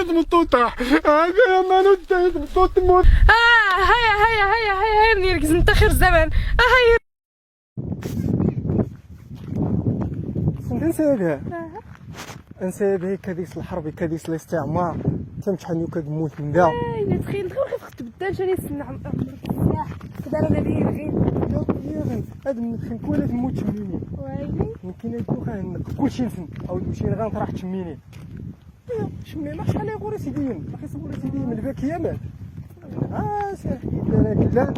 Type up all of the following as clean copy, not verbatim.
دايت مطوطة هاكا يا مانو دايت مطوط موت. هيا مني ركز انت خير الزمان. هيا نسيبها نسيبها كديس الحرب كديس الاستعمار تمشحن وكتموت من دا. تخيل خفت تبدل شنو يسنع السلاح كذا انا نبي غير هاد المدخن كل تموت تميني ويلي يمكن يدوخ كلشي نسن او تمشي لغا راح تشميني شمينا شحال يغوري سيديم اخي صبوري سيديم الباكيه مات ساكي انا كلا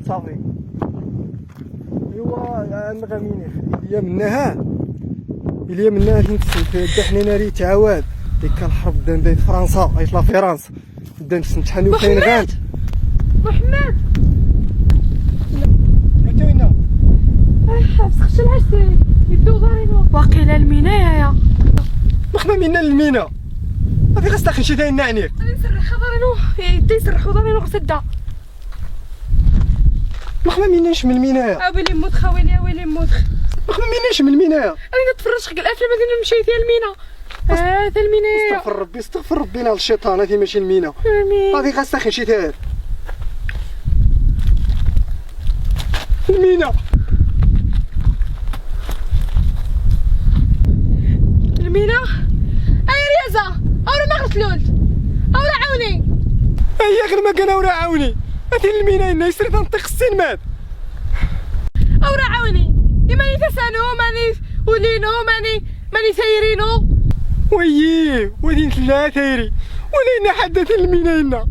صافي ايوا نغاميني خديا منها إليا منها تنتسن حنا ناري تعاود ديك الحرب بدات فرنسا عيط لا فرنسا بدا نتحنو فين غاد محمد انت وين فسخت العرس يدو ضاينو واقيلا المينايا يا مخما منا المينا ما في غاس داخل شي داين نعنيك غادي نسرح ضارينو يدي يسرحو ضارينو غسدا مخما مناش من المينايا ويلي موت خويلي ويلي موت مخما مناش من المينايا انا نتفرج حق الافلام اللي نمشي فيها المينا هذا المينايا استغفر ربي نال الشيطان هذه ماشي المينا غادي غاس داخل شي داين المينا المينا اي رياضه اورا ما غسلولت اورا عاوني هيا غير ما كان اورا عاوني هذه المينا هنا يسري تنطيق السين مات اورا عاوني ماني تسانو ماني ولينو ماني سايرينو ويي ودين ثلاثيري ولينا حدث المينا هنا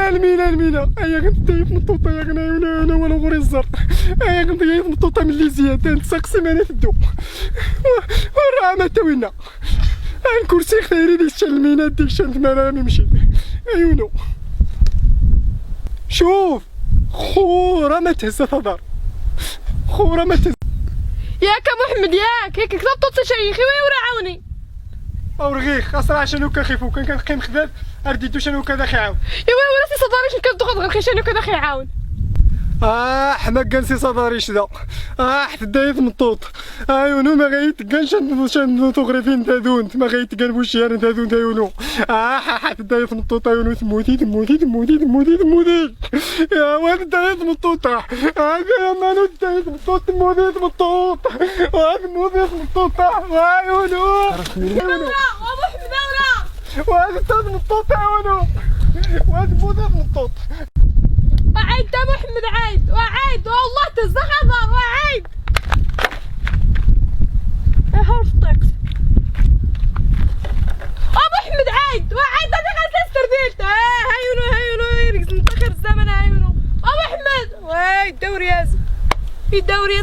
المينا هيا غنطيف مطوطه يا غنايا انا ولا غوري الزر هيا غنطيف مطوطه من اللي زياده نتسقسي ماني في الدو وراه ما توينا الكرسي خيري ديك المينا ديك شنت مرامي مشيت عيونو شوف خورا ما تهز تهضر خورا ما تهز ياك محمد ياك هيك كتبطط شيخي ورا عاوني او رغيخ اسرع شنو كنخيفو كان كنقيم خداد رديتو شنو كذا خيعاون ايوا وراسي صداري شنو كتدخل غير شنو كذا خيعاون حماق كنسي صداري شدا حتى دايت مطوط ايونو ما غيتقنش شان تغرفين تادونت ما غيتقلبوش شيران تادون تايونو حتى دايت مطوط ايونو تموتي يا واد دايت مطوطه هاكا يا مانو دايت مطوط تموتي مطوطه ايونو محمد واد دايت مطوطه ايونو واد مطوط وعيد تا محمد وعيد والله تزخضر وعيد هاو فطقت محمد عيد هذا غنسستر ديالته هايونو يركز نتاخر الزمن هايونو محمد واي الدورياز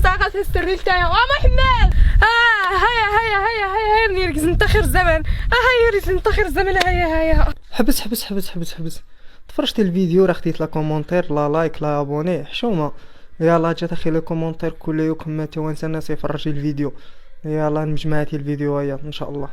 غنسستر ديالته محمد هيا مني يركز نتاخر الزمن يركز نتاخر الزمن هيا حبس تفرجتي الفيديو راه خديت لا كومونتير لا لايك لا ابوني حشومه يلا جات اخي لي كومونتير كل يوم ما توانسى الناس يفرجي الفيديو يلا نجمعتي الفيديو هيا ان شاء الله.